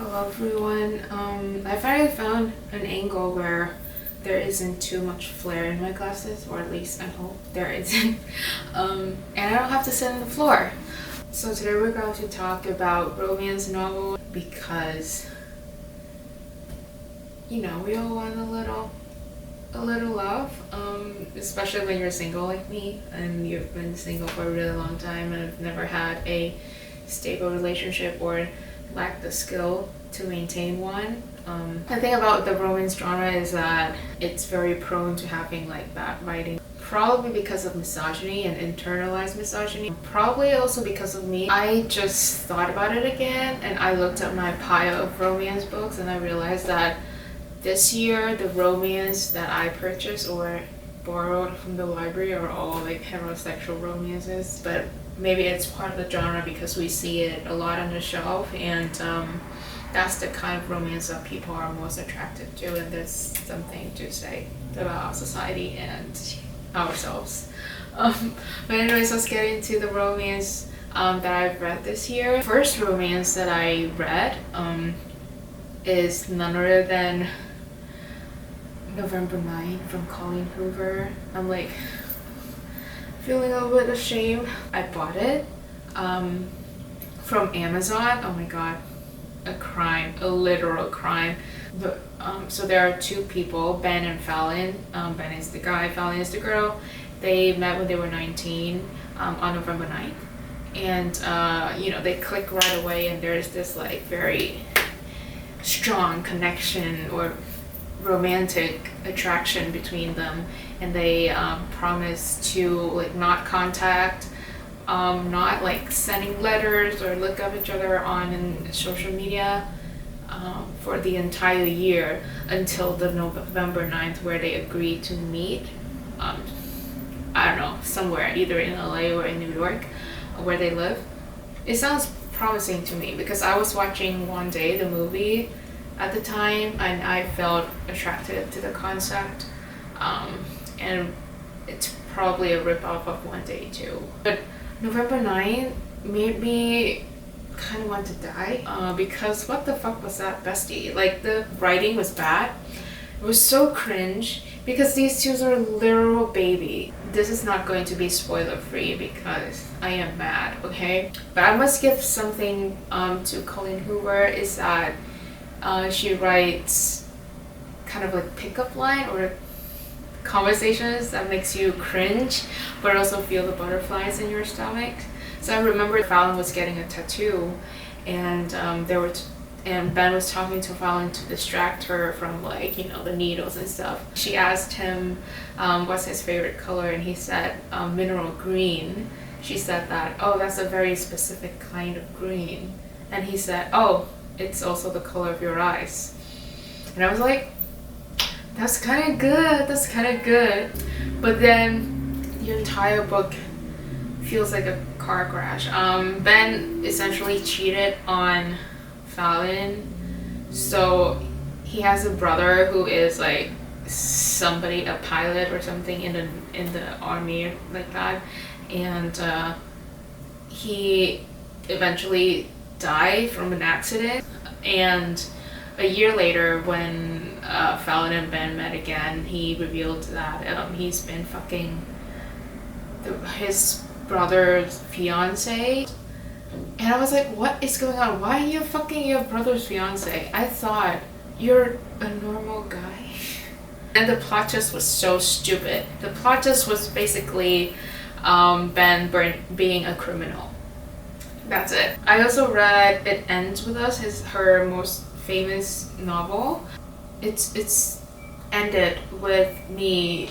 Hello everyone. I finally found an angle where there isn't too much flare in my glasses, or at least I hope there isn't. And I don't have to sit on the floor. So today we're going to talk about romance novel because, you know, we all want a little love, especially when you're single like me and you've been single for a really long time and have never had a stable relationship or lack the skill to maintain one. The thing about the romance genre is that it's very prone to having like bad writing, probably because of misogyny and internalized misogyny, probably also because of me. I just thought about it again and I looked at my pile of romance books and I realized that this year the romance that I purchased or borrowed from the library are all like heterosexual romances, but maybe it's part of the genre because we see it a lot on the shelf, and that's the kind of romance that people are most attracted to, and there's something to say about our society and ourselves. But anyways, let's get into the romance that I've read this year. First romance that I read is none other than November 9 from Colleen Hoover. I'm like feeling a little bit ashamed. I bought it from Amazon. Oh my god, a crime, a literal crime. So there are two people, Ben and Fallon. Ben is the guy, Fallon is the girl. They met when they were 19 on November 9th. And you know, they click right away and there's this like very strong connection or romantic attraction between them, and they promise to like not contact, not like sending letters or look up each other on social media for the entire year until the November 9th, where they agree to meet I don't know, somewhere either in LA or in New York where they live. It sounds promising to me because I was watching One Day, the movie, at the time, and I felt attracted to the concept, and it's probably a rip-off of One Day too. But November 9 made me kind of want to die, because what the fuck was that, bestie? Like, the writing was bad. It was so cringe because these two are literal baby. This is not going to be spoiler free because I am mad, okay? But I must give something to Colleen Hoover, is that she writes kind of like pickup line or conversations that makes you cringe but also feel the butterflies in your stomach. So I remember Fallon was getting a tattoo, and and Ben was talking to Fallon to distract her from, like, you know, the needles and stuff. She asked him what's his favorite color, and he said mineral green. She said that, oh, that's a very specific kind of green. And he said, oh, it's also the color of your eyes. And I was like, that's kind of good. But then the entire book feels like a car crash. Ben essentially cheated on Fallon. So he has a brother who is like somebody, a pilot or something in the army like that. And he eventually died from an accident, and a year later when Fallon and Ben met again, he revealed that he's been fucking his brother's fiance. And I was like, what is going on? Why are you fucking your brother's fiance? I thought you're a normal guy. And the plot twist was so stupid. The plot twist was basically Ben being a criminal. That's it. I also read It Ends With Us, her most famous novel. It's ended with me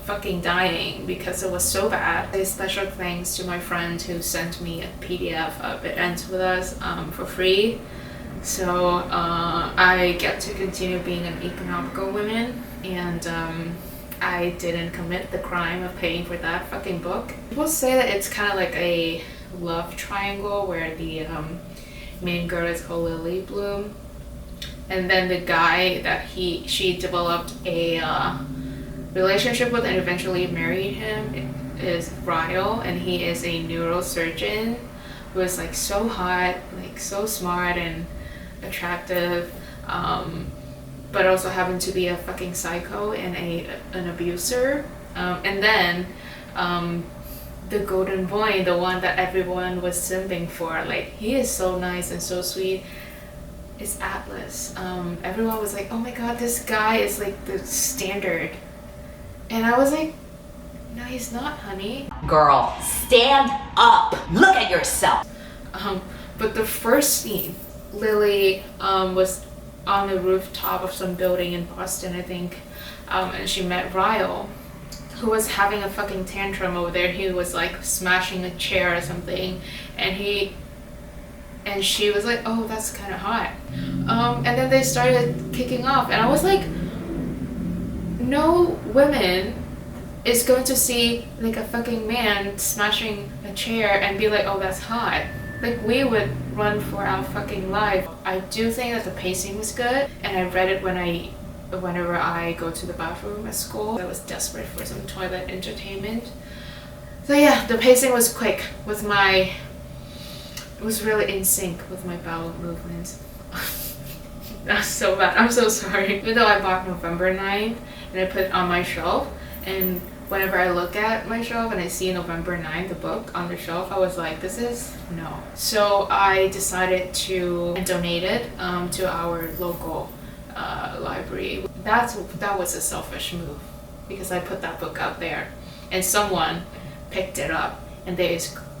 fucking dying because it was so bad. A special thanks to my friend who sent me a PDF of It Ends With Us for free. So I get to continue being an economical woman, and I didn't commit the crime of paying for that fucking book. People say that it's kind of like a love triangle where the main girl is called Lily Bloom, and then the guy that she developed a relationship with and eventually married him is Ryle, and he is a neurosurgeon who is like so hot, like so smart, and attractive, but also happened to be a fucking psycho and an abuser. And then the golden boy, the one that everyone was simping for, like, he is so nice and so sweet, is Atlas. Everyone was like, oh my god, this guy is like the standard. And I was like, no, he's not, honey. Girl, stand up. Look at yourself. But the first scene, Lily was on the rooftop of some building in Boston, I think, and she met Ryle, who was having a fucking tantrum over there. He was like smashing a chair or something, and she was like, oh, that's kind of hot. And then they started kicking off, and I was like, no woman is going to see like a fucking man smashing a chair and be like, oh, that's hot. Like, we would run for our fucking life. I do think that the pacing was good, and I read it whenever I go to the bathroom at school. I was desperate for some toilet entertainment. So yeah, the pacing was quick with it was really in sync with my bowel movements. That's so bad. I'm so sorry. Even though I bought November 9th and I put it on my shelf, and whenever I look at my shelf and I see November 9th, the book on the shelf, I was like, this is no. So I decided to donate it to our local library. That was a selfish move, because I put that book out there and someone picked it up, and they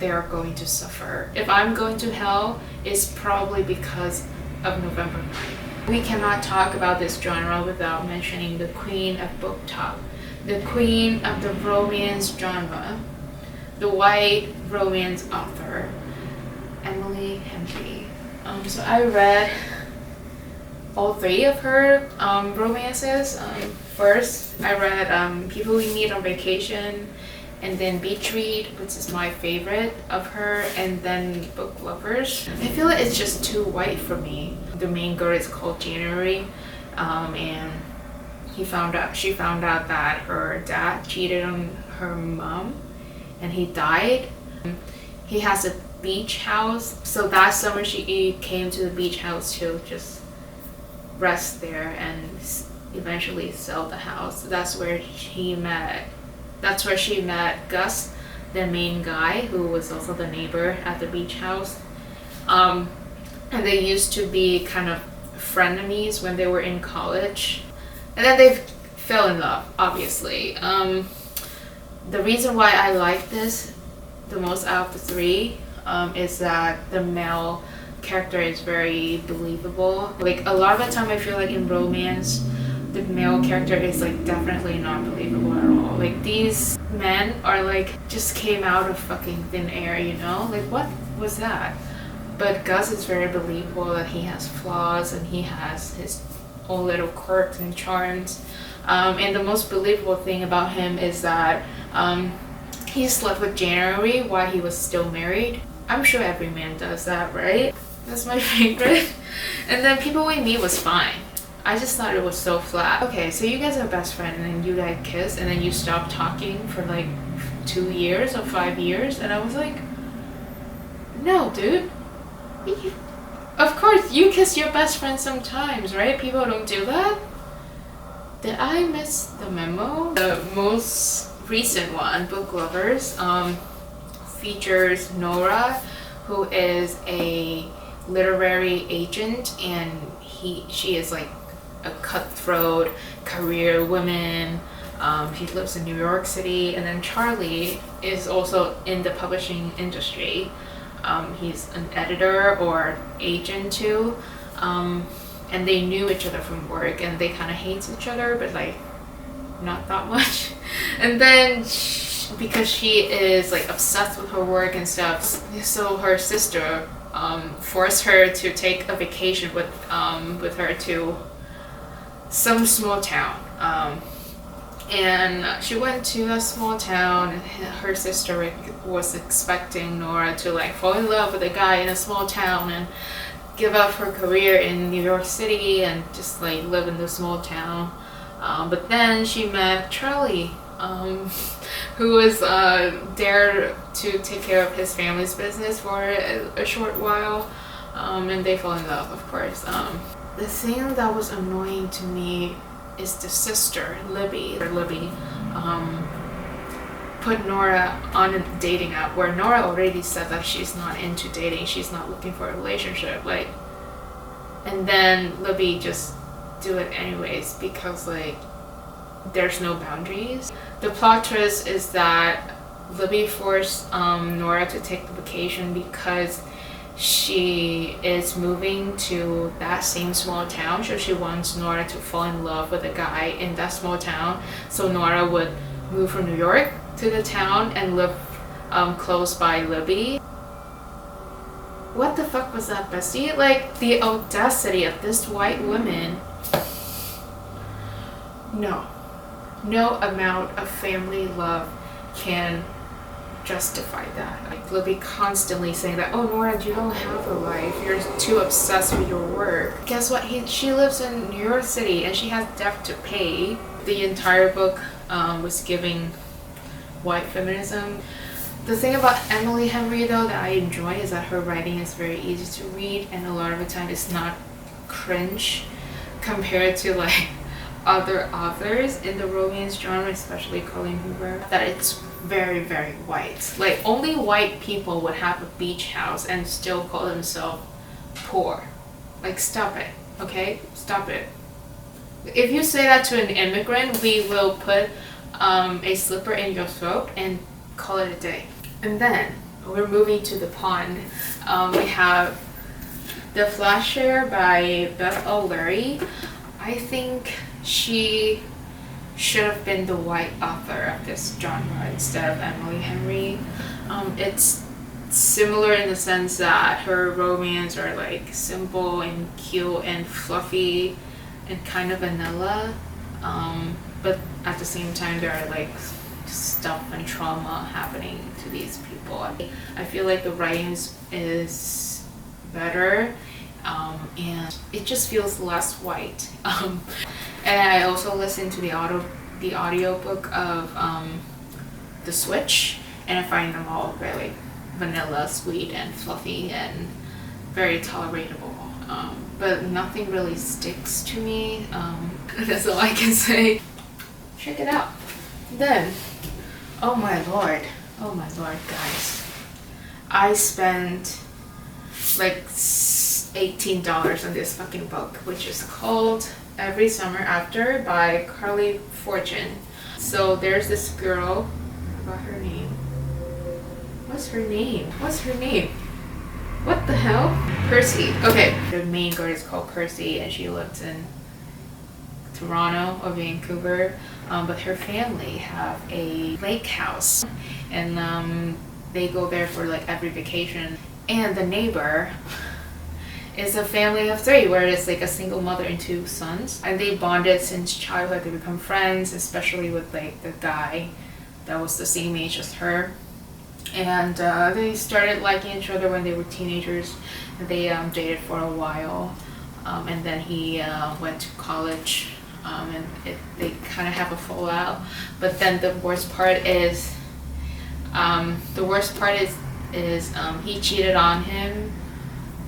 are going to suffer. If I'm going to hell, it's probably because of November 9th. We cannot talk about this genre without mentioning the queen of book talk, the queen of the romance genre, the white romance author, Awaeke Emezi. So I read all three of her romances. First, I read People We Meet on Vacation, and then Beach Read, which is my favorite of her, and then Book Lovers. I feel like it's just too white for me. The main girl is called January, and she found out that her dad cheated on her mom, and he died. He has a beach house, so that summer she came to the beach house to just rest there and eventually sell the house. That's where she met Gus, the main guy, who was also the neighbor at the beach house. And they used to be kind of frenemies when they were in college. And then they fell in love, obviously. The reason why I like this the most out of the three is that the male character is very believable. Like, a lot of the time I feel like in romance, the male character is like definitely not believable at all. Like, these men are like just came out of fucking thin air, you know? Like, what was that? But Gus is very believable, that he has flaws and he has his own little quirks and charms. And the most believable thing about him is that he slept with January while he was still married. I'm sure every man does that, right? That's my favorite. And then People We Meet was fine. I just thought it was so flat. Okay, so you guys are best friends, and then you guys kiss, and then you stop talking for like 2 years or 5 years, and I was like, no, dude. Of course, you kiss your best friend sometimes, right? People don't do that. Did I miss the memo? The most recent one, Book Lovers, features Nora, who is a literary agent, and she is like a cutthroat career woman. She lives in New York City. And then Charlie is also in the publishing industry. He's an editor or agent too, and they knew each other from work, and they kind of hate each other, but like not that much. And then because she is like obsessed with her work and stuff, so her sister forced her to take a vacation with her to some small town. And she went to a small town, and her sister was expecting Nora to like fall in love with a guy in a small town and give up her career in New York City and just like live in the small town. But then she met Charlie, who was there to take care of his family's business for a short while. And they fall in love, of course. The thing that was annoying to me is the sister, Libby, put Nora on a dating app where Nora already said that she's not into dating, she's not looking for a relationship, like, and then Libby just do it anyways because like there's no boundaries. The plot twist is that Libby forced Nora to take the vacation because she is moving to that same small town, so she wants Nora to fall in love with a guy in that small town, so Nora would move from New York to the town and live close by Libby. What the fuck was that, bestie? Like, the audacity of this white woman. No amount of family love can justify that. Like, Libby constantly saying that, oh Nora, you don't have a life, you're too obsessed with your work. Guess what, she lives in New York City and she has debt to pay. The entire book was giving white feminism. The thing about Emily Henry though that I enjoy is that her writing is very easy to read, and a lot of the time it's not cringe compared to like other authors in the romance genre, especially Colleen Hoover, that it's very, very white. Like, only white people would have a beach house and still call themselves poor. Like, stop it, okay? Stop it. If you say that to an immigrant, we will put a slipper in your throat and call it a day. And then we're moving to the pond. We have The Flatshare by Beth O'Leary. I think she should have been the white author of this genre instead of Emily Henry. It's similar in the sense that her romance are like simple and cute and fluffy and kind of vanilla, but at the same time there are like stuff and trauma happening to these people. I feel like the writing is better, and it just feels less white. And I also listened to the audiobook of The Switch, and I find them all very vanilla, sweet, and fluffy, and very tolerable. But nothing really sticks to me. That's all I can say. Check it out. Then, oh my lord, guys. I spent like $18 on this fucking book, which is called Every Summer After by Carley Fortune. So there's this girl, I forgot her name. What's her name? What the hell? Percy. Okay. The main girl is called Percy and she lives in Toronto or Vancouver. But her family have a lake house and they go there for like every vacation. And the neighbor is a family of 3 where it's like a single mother and 2 sons, and they bonded since childhood. They become friends, especially with like the guy that was the same age as her, and they started liking each other when they were teenagers. They dated for a while, and then he went to college, and they kind of have a fallout. But then the worst part is he cheated on him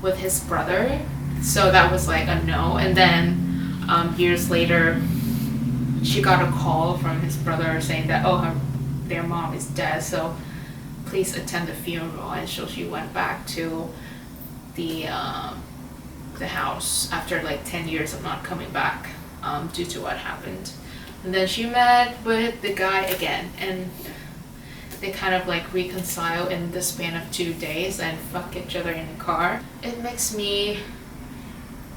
with his brother, so that was like a no. And then years later she got a call from his brother saying that their mom is dead, so please attend the funeral. And so she went back to the house after like 10 years of not coming back due to what happened. And then she met with the guy again, and they kind of like reconcile in the span of 2 days and fuck each other in the car. It makes me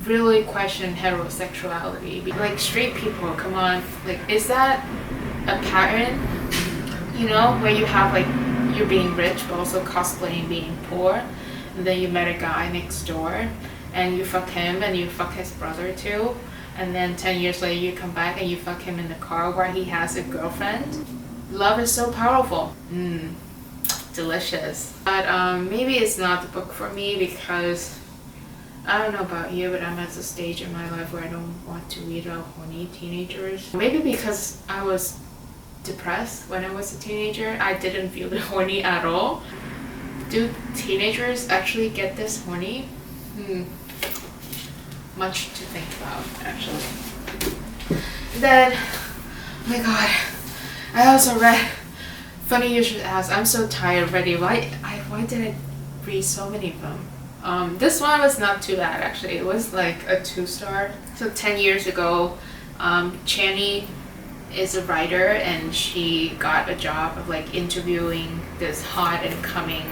really question heterosexuality. Like, straight people, come on, like, is that a pattern? You know, where you have like, you're being rich but also cosplaying being poor, and then you met a guy next door and you fuck him and you fuck his brother too, and then 10 years later you come back and you fuck him in the car where he has a girlfriend. Love is so powerful. Delicious. But maybe it's not the book for me because I don't know about you, but I'm at the stage in my life where I don't want to read about horny teenagers. Maybe because I was depressed when I was a teenager. I didn't feel horny at all. Do teenagers actually get this horny? Much to think about, actually. Then, oh my god, I also read, funny you should ask, I'm so tired already. Why did I read so many of them? This one was not too bad, actually. It was like a 2-star. So 10 years ago, Channy is a writer, and she got a job of like interviewing this hot and coming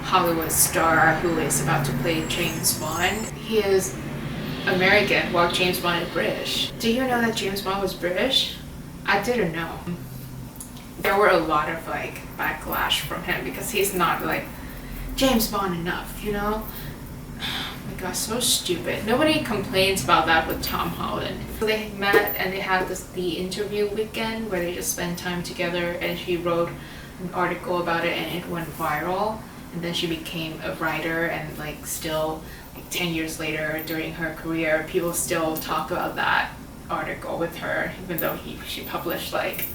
Hollywood star who is about to play James Bond. He is American while James Bond is British. Do you know that James Bond was British? I didn't know. There were a lot of like backlash from him because he's not like James Bond enough, you know? Oh my god, so stupid. Nobody complains about that with Tom Holland. So they met and they had the interview weekend where they just spent time together, and she wrote an article about it and it went viral. And then she became a writer, and like still like 10 years later during her career, people still talk about that article with her, even though she published like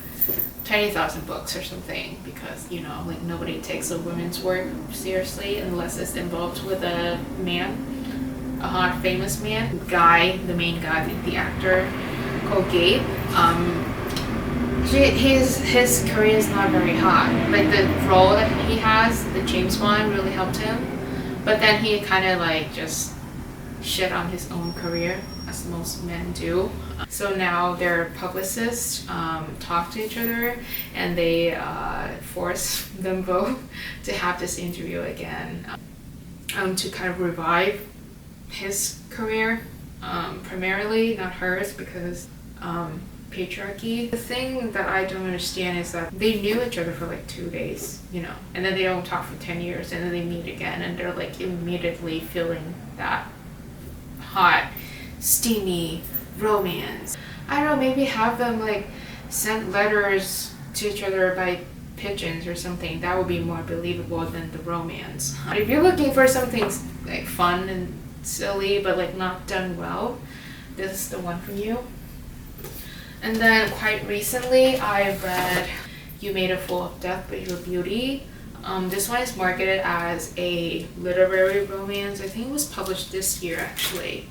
20,000 books or something, because you know, like nobody takes a woman's work seriously unless it's involved with a man, a hot famous man. Guy, the main guy, the actor called Gabe, his career is not very hot. Like the role that he has, the James Bond, really helped him, but then he kind of like just shit on his own career, as most men do. So now their publicists talk to each other, and they force them both to have this interview again to kind of revive his career, primarily, not hers, because patriarchy. The thing that I don't understand is that they knew each other for like 2 days, you know, and then they don't talk for 10 years, and then they meet again, and they're like immediately feeling that hot, steamy romance. I don't know, maybe have them like send letters to each other by pigeons or something. That would be more believable than the romance. If you're looking for something like fun and silly but like not done well, this is the one for you. And then quite recently I read You Made a Fool of Death But Your Beauty. This one is marketed as a literary romance. I think it was published this year, actually.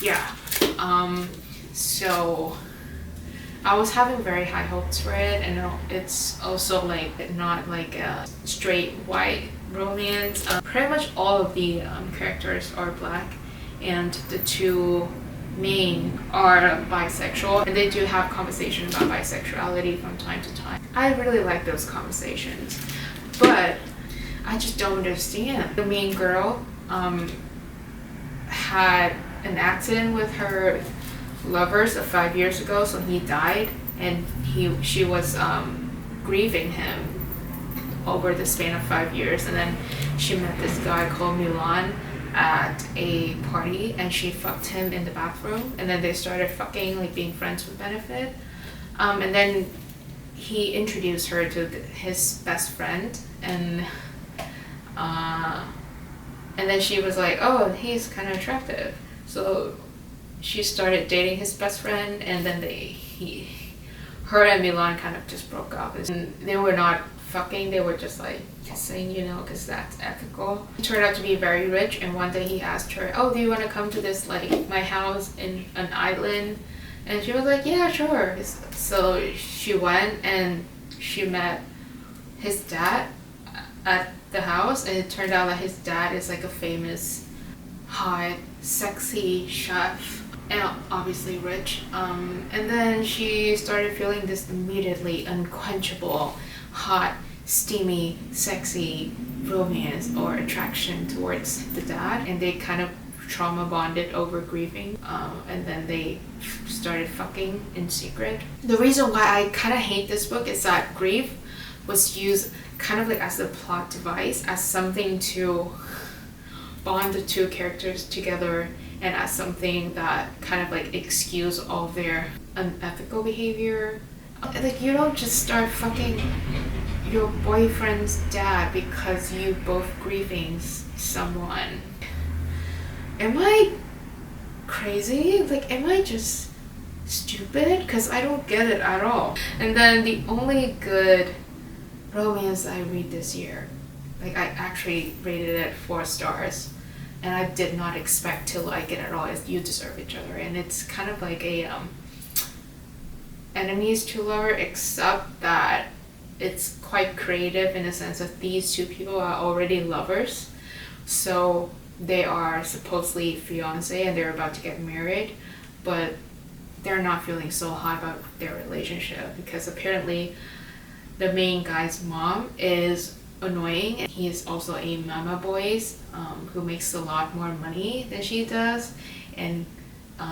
Yeah. So I was having very high hopes for it, and it's also like not like a straight white romance. Pretty much all of the characters are black, and the two main are bisexual, and they do have conversations about bisexuality from time to time. I really like those conversations, but I just don't understand. The main girl had an accident with her lovers 5 years ago, so he died, and she was grieving him over the span of 5 years, and then she met this guy called Milan at a party, and she fucked him in the bathroom, and then they started fucking, like being friends with benefit, and then he introduced her to his best friend, and then she was like, oh, he's kind of attractive, so she started dating his best friend, and then her and Milan kind of just broke up. And they were not fucking, they were just like kissing, you know, because that's ethical. He turned out to be very rich, and one day he asked her, oh, do you want to come to this, like, my house in an island? And she was like, yeah, sure. So she went, and she met his dad at the house, and it turned out that his dad is like a famous, hot, sexy chef, and obviously rich. And then she started feeling this immediately unquenchable, hot, steamy, sexy romance or attraction towards the dad, and they kind of trauma bonded over grieving, and then they started fucking in secret. The reason why I kind of hate this book is that grief was used kind of like as a plot device, as something to bond the two characters together, and as something that kind of like excuse all their unethical behavior. Like, you don't just start fucking your boyfriend's dad because you both grieving someone. Am I crazy? Like, am I just stupid? Because I don't get it at all. And then the only good romance I read this year, like I actually rated it 4 stars, and I did not expect to like it at all. You deserve each other, and it's kind of like a enemies to lover, except that it's quite creative in the sense that these two people are already lovers, so they are supposedly fiancé and they're about to get married, but they're not feeling so hot about their relationship because apparently the main guy's mom is annoying. He's also a mama boy who makes a lot more money than she does, and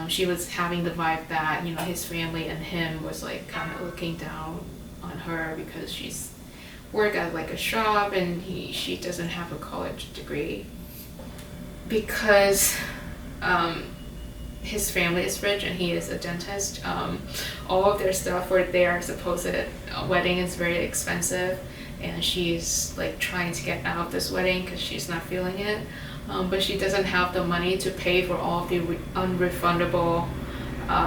she was having the vibe that, you know, his family and him was like kind of looking down on her because she's work at like a shop and she doesn't have a college degree. Because his family is rich and he is a dentist, all of their stuff for their supposed wedding is very expensive, and she's like trying to get out of this wedding because she's not feeling it, but she doesn't have the money to pay for all of the unrefundable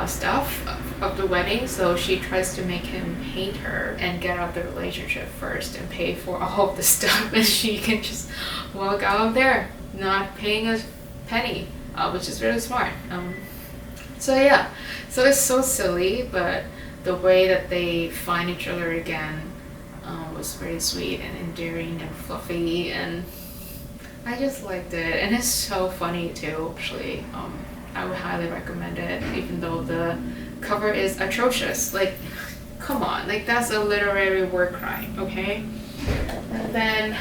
stuff of the wedding, so she tries to make him hate her and get out of the relationship first and pay for all of the stuff, and she can just walk out of there not paying a penny, which is really smart. So yeah, so it's so silly, but the way that they find each other again was very sweet and endearing and fluffy, and I just liked it, and it's so funny too, actually. I would highly recommend it, even though the cover is atrocious. Like, come on, like that's a literary war crime, okay? And then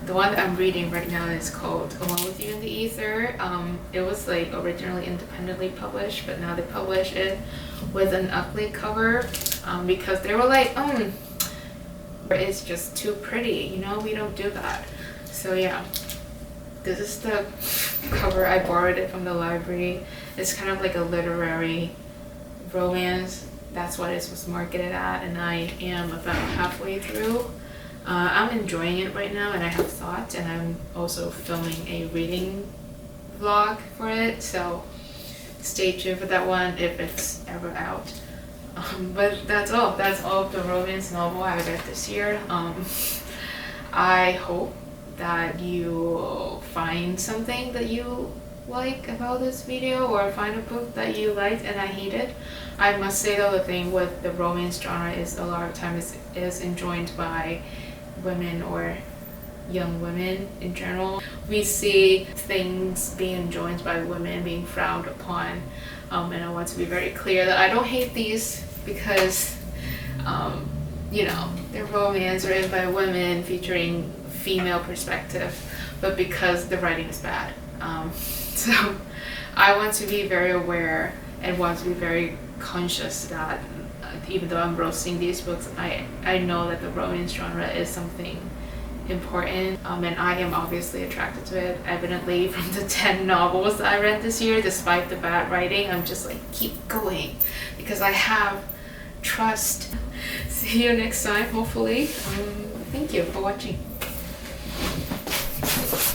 the one that I'm reading right now is called Alone with You in the Ether. It was like originally independently published, but now they publish it with an ugly cover because they were like, it's just too pretty, you know, we don't do that. So yeah, this is the cover. I borrowed it from the library. It's kind of like a literary romance. That's what it was marketed at, and I am about halfway through. I'm enjoying it right now, and I have thoughts, and I'm also filming a reading vlog for it, so stay tuned for that one if it's ever out. But that's all of the romance novel I read this year. I hope that you find something that you like about this video, or find a book that you liked and I hated. I must say though, the thing with the romance genre is a lot of times is enjoyed by women or young women in general. We see things being enjoyed by women being frowned upon, and I want to be very clear that I don't hate these because you know, they're romance written by women featuring female perspective, but because the writing is bad. So I want to be very aware and want to be very conscious that even though I'm roasting these books, I know that the romance genre is something important, and I am obviously attracted to it. Evidently, from the 10 novels that I read this year, despite the bad writing, I'm just like, keep going because I have trust. See you next time, hopefully. Thank you for watching.